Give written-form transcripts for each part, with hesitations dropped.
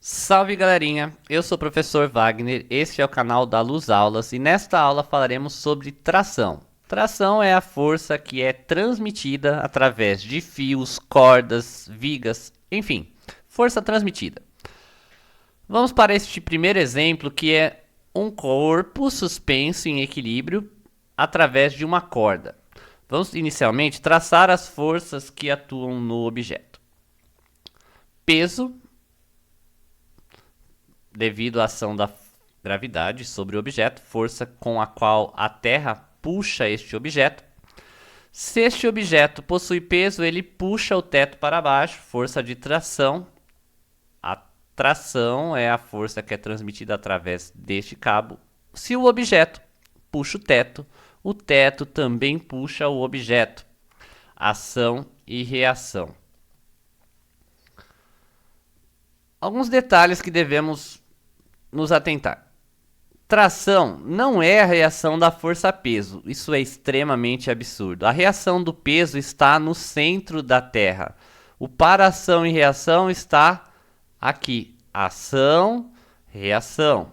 Salve galerinha, eu sou o professor Wagner, este é o canal da Luz Aulas e nesta aula falaremos sobre tração. Tração é a força que é transmitida através de fios, cordas, vigas, enfim, força transmitida. Vamos para este primeiro exemplo que é um corpo suspenso em equilíbrio através de uma corda. Vamos inicialmente traçar as forças que atuam no objeto. Peso, devido à ação da gravidade sobre o objeto, força com a qual a Terra puxa este objeto. Se este objeto possui peso, ele puxa o teto para baixo, força de tração. A tração é a força que é transmitida através deste cabo. Se o objeto puxa o teto também puxa o objeto. Ação e reação. Alguns detalhes que devemos nos atentar. Tração não é a reação da força-peso. Isso é extremamente absurdo. A reação do peso está no centro da Terra. O para-ação e reação está aqui. Ação, reação.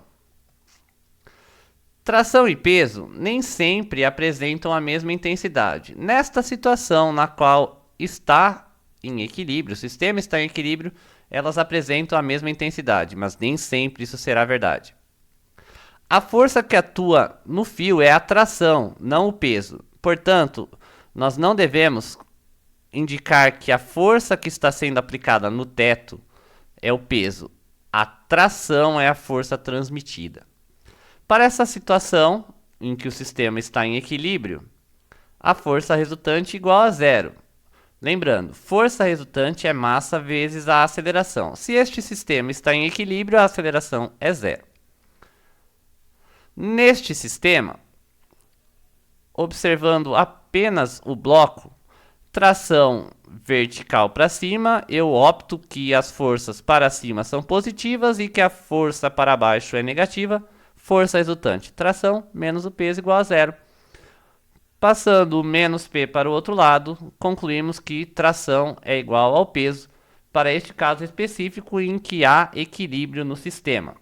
Tração e peso nem sempre apresentam a mesma intensidade. Nesta situação na qual está em equilíbrio, o sistema está em equilíbrio, elas apresentam a mesma intensidade, mas nem sempre isso será verdade. A força que atua no fio é a tração, não o peso. Portanto, nós não devemos indicar que a força que está sendo aplicada no teto é o peso. A tração é a força transmitida. Para essa situação, em que o sistema está em equilíbrio, a força resultante é igual a zero. Lembrando, força resultante é massa vezes a aceleração. Se este sistema está em equilíbrio, a aceleração é zero. Neste sistema, observando apenas o bloco, tração vertical para cima, eu opto que as forças para cima são positivas e que a força para baixo é negativa. Força resultante, tração menos o peso igual a zero. Passando o menos P para o outro lado, concluímos que tração é igual ao peso para este caso específico em que há equilíbrio no sistema.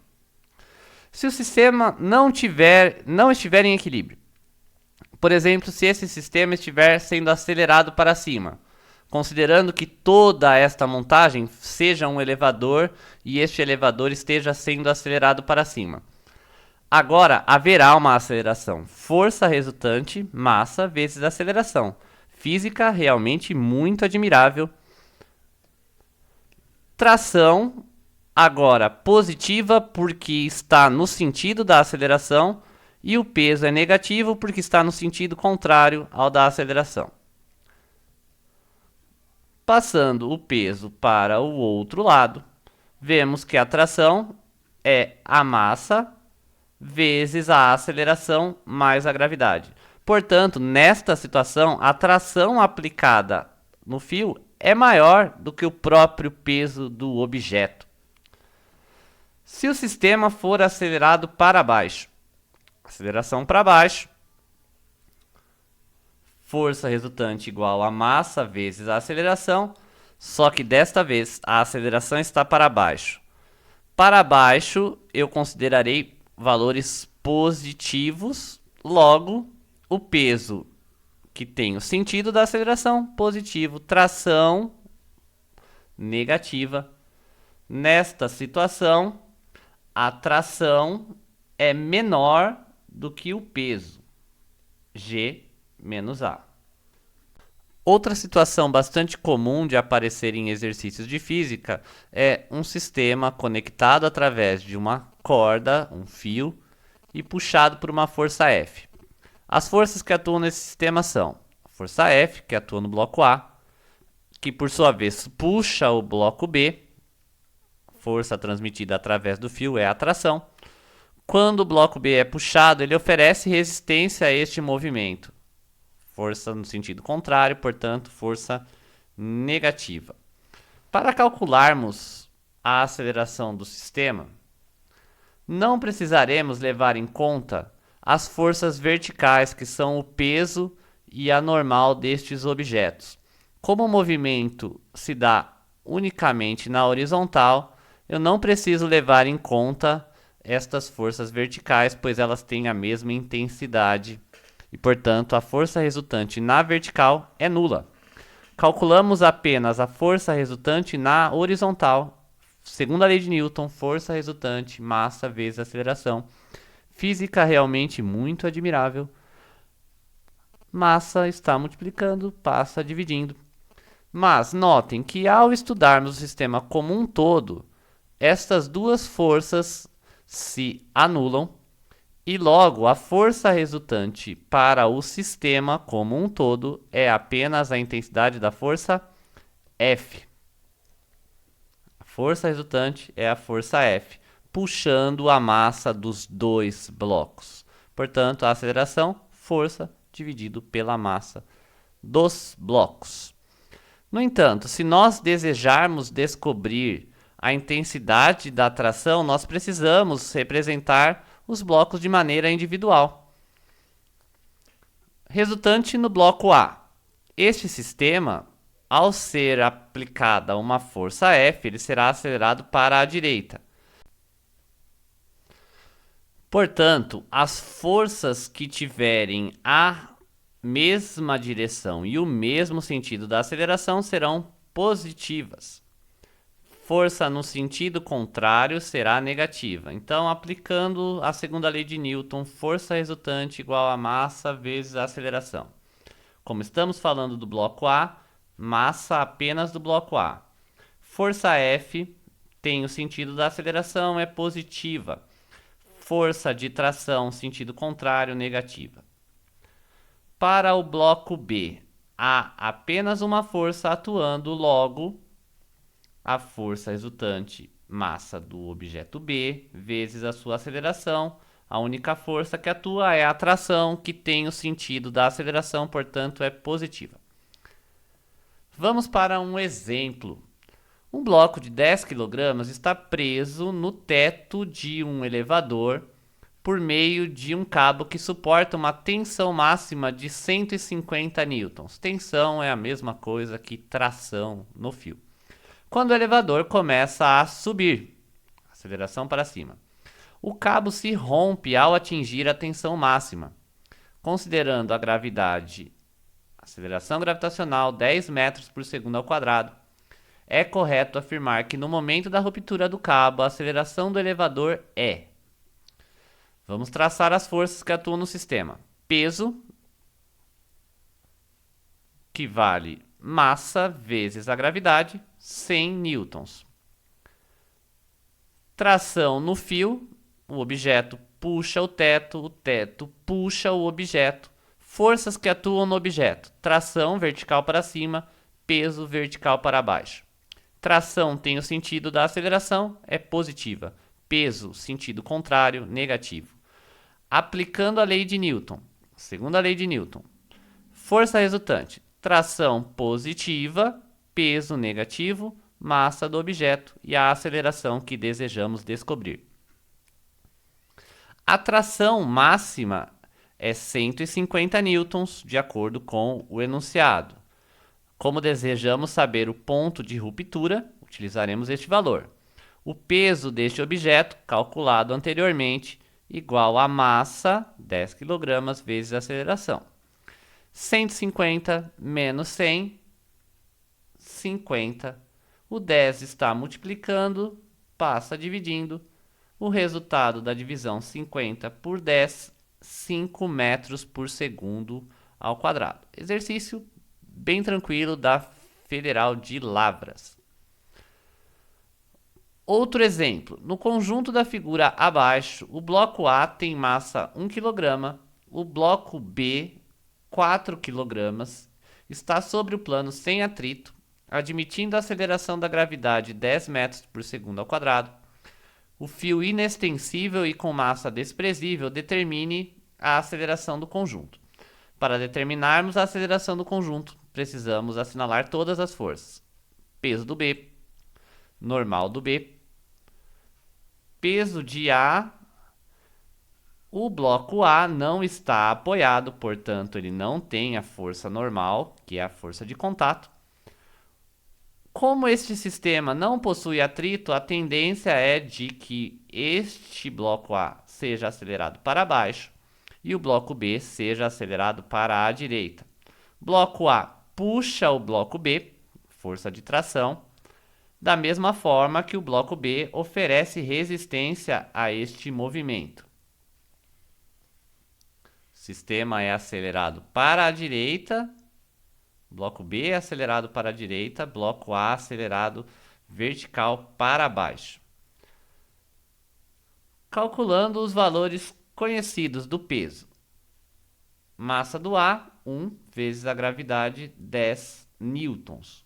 Se o sistema não estiver em equilíbrio, por exemplo, se esse sistema estiver sendo acelerado para cima, considerando que toda esta montagem seja um elevador e este elevador esteja sendo acelerado para cima, agora haverá uma aceleração. Força resultante, massa vezes aceleração. Física realmente muito admirável. Tração, agora positiva porque está no sentido da aceleração. E o peso é negativo porque está no sentido contrário ao da aceleração. Passando o peso para o outro lado, vemos que a tração é a massa vezes a aceleração mais a gravidade. Portanto, nesta situação, a tração aplicada no fio é maior do que o próprio peso do objeto. Se o sistema for acelerado para baixo, aceleração para baixo, força resultante igual a massa vezes a aceleração, só que desta vez a aceleração está para baixo. Para baixo, eu considerarei valores positivos, logo o peso que tem o sentido da aceleração positivo, tração negativa. Nesta situação, a tração é menor do que o peso, G menos A. Outra situação bastante comum de aparecer em exercícios de física é um sistema conectado através de uma corda, um fio, e puxado por uma força F. As forças que atuam nesse sistema são a força F, que atua no bloco A, que por sua vez puxa o bloco B, força transmitida através do fio é a tração. Quando o bloco B é puxado, ele oferece resistência a este movimento. Força no sentido contrário, portanto, força negativa. Para calcularmos a aceleração do sistema, não precisaremos levar em conta as forças verticais, que são o peso e a normal destes objetos. Como o movimento se dá unicamente na horizontal, eu não preciso levar em conta estas forças verticais, pois elas têm a mesma intensidade e, portanto, a força resultante na vertical é nula. Calculamos apenas a força resultante na horizontal. Segundo a lei de Newton, força resultante, massa vezes aceleração. Física realmente muito admirável. Massa está multiplicando, passa dividindo. Mas notem que ao estudarmos o sistema como um todo, estas duas forças se anulam e logo a força resultante para o sistema como um todo é apenas a intensidade da força F. A força resultante é a força F, puxando a massa dos dois blocos. Portanto, a aceleração, força dividido pela massa dos blocos. No entanto, se nós desejarmos descobrir a intensidade da atração, nós precisamos representar os blocos de maneira individual. Resultante no bloco A. Este sistema, ao ser aplicada uma força F, ele será acelerado para a direita. Portanto, as forças que tiverem a mesma direção e o mesmo sentido da aceleração serão positivas. Força no sentido contrário será negativa. Então, aplicando a segunda lei de Newton, força resultante igual a massa vezes a aceleração. Como estamos falando do bloco A, massa apenas do bloco A. Força F tem o sentido da aceleração, é positiva. Força de tração, sentido contrário, negativa. Para o bloco B, há apenas uma força atuando, logo a força resultante, massa do objeto B, vezes a sua aceleração. A única força que atua é a atração, que tem o sentido da aceleração, portanto é positiva. Vamos para um exemplo. Um bloco de 10 kg está preso no teto de um elevador por meio de um cabo que suporta uma tensão máxima de 150 newtons. Tensão é a mesma coisa que tração no fio. Quando o elevador começa a subir, aceleração para cima, o cabo se rompe ao atingir a tensão máxima. Considerando a gravidade, aceleração gravitacional 10 metros por segundo ao quadrado, é correto afirmar que no momento da ruptura do cabo, a aceleração do elevador é. Vamos traçar as forças que atuam no sistema. Peso, que vale massa vezes a gravidade, 100 newtons. Tração no fio, o objeto puxa o teto puxa o objeto. Forças que atuam no objeto. Tração vertical para cima, peso vertical para baixo. Tração tem o sentido da aceleração, é positiva. Peso, sentido contrário, negativo. Aplicando a lei de Newton, segunda lei de Newton. Força resultante, tração positiva, peso negativo, massa do objeto e a aceleração que desejamos descobrir. A tração máxima é 150 newtons, de acordo com o enunciado. Como desejamos saber o ponto de ruptura, utilizaremos este valor. O peso deste objeto, calculado anteriormente, igual a massa, 10 kg, vezes a aceleração. 150 menos 100, 50. O 10 está multiplicando, passa dividindo. O resultado da divisão 50 por 10, 5 metros por segundo ao quadrado. Exercício bem tranquilo da Federal de Lavras. Outro exemplo, no conjunto da figura abaixo, o bloco A tem massa 1 kg, o bloco B 4 kg, está sobre o plano sem atrito, admitindo a aceleração da gravidade 10 metros por segundo ao quadrado. O fio inextensível e com massa desprezível determine a aceleração do conjunto. Para determinarmos a aceleração do conjunto, precisamos assinalar todas as forças. Peso do B, normal do B, peso de A. O bloco A não está apoiado, portanto, ele não tem a força normal, que é a força de contato. Como este sistema não possui atrito, a tendência é de que este bloco A seja acelerado para baixo e o bloco B seja acelerado para a direita. Bloco A puxa o bloco B, força de tração, da mesma forma que o bloco B oferece resistência a este movimento. O sistema é acelerado para a direita, bloco B é acelerado para a direita, bloco A acelerado vertical para baixo. Calculando os valores conhecidos do peso. Massa do A, 1 vezes a gravidade, 10 newtons.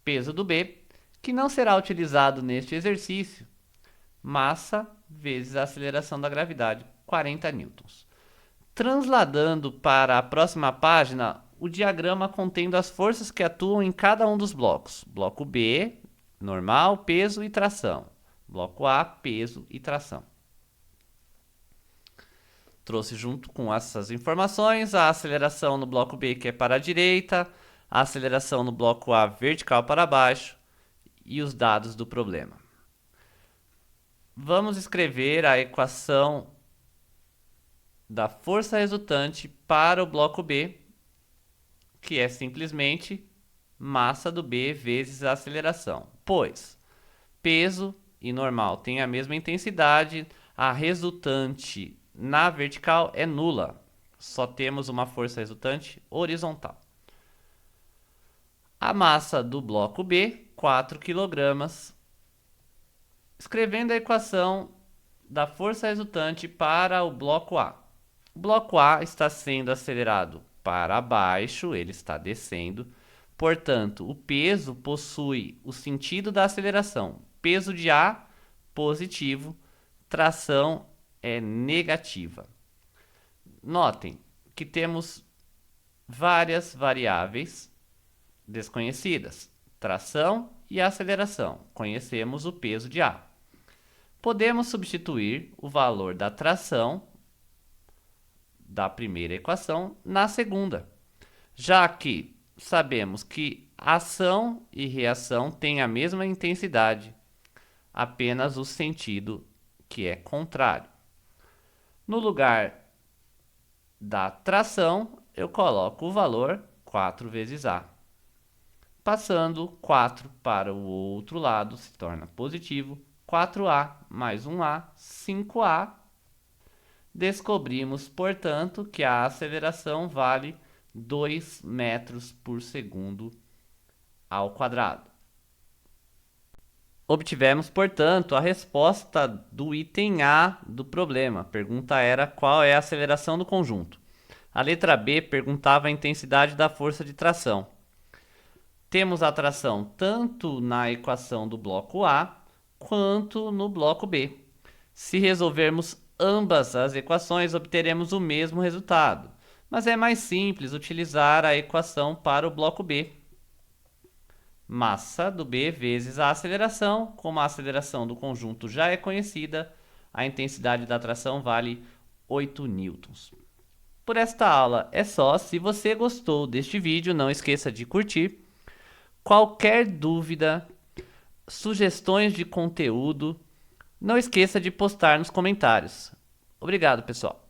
Peso do B, que não será utilizado neste exercício, massa vezes a aceleração da gravidade, 40 newtons. Transladando para a próxima página, o diagrama contendo as forças que atuam em cada um dos blocos. Bloco B, normal, peso e tração. Bloco A, peso e tração. Trouxe junto com essas informações a aceleração no bloco B, que é para a direita, a aceleração no bloco A, vertical para baixo, e os dados do problema. Vamos escrever a equação da força resultante para o bloco B, que é simplesmente massa do B vezes a aceleração, pois peso e normal têm a mesma intensidade, a resultante na vertical é nula, só temos uma força resultante horizontal. A massa do bloco B, 4 kg. Escrevendo a equação da força resultante para o bloco A. O bloco A está sendo acelerado para baixo, ele está descendo. Portanto, o peso possui o sentido da aceleração. Peso de A, positivo. Tração é negativa. Notem que temos várias variáveis desconhecidas. Tração e aceleração. Conhecemos o peso de A. Podemos substituir o valor da tração da primeira equação na segunda, já que sabemos que ação e reação têm a mesma intensidade, apenas o sentido que é contrário. No lugar da tração, eu coloco o valor 4 vezes A. Passando 4 para o outro lado, se torna positivo. 4A mais 1A, 5A. Descobrimos, portanto, que a aceleração vale 2 metros por segundo ao quadrado. Obtivemos, portanto, a resposta do item A do problema. A pergunta era qual é a aceleração do conjunto. A letra B perguntava a intensidade da força de tração. Temos a tração tanto na equação do bloco A quanto no bloco B. Se resolvermos ambas as equações, obteremos o mesmo resultado, mas é mais simples utilizar a equação para o bloco B. Massa do B vezes a aceleração. Como a aceleração do conjunto já é conhecida, a intensidade da tração vale 8 newtons. Por esta aula é só. Se você gostou deste vídeo, não esqueça de curtir. Qualquer dúvida, sugestões de conteúdo, não esqueça de postar nos comentários. Obrigado, pessoal.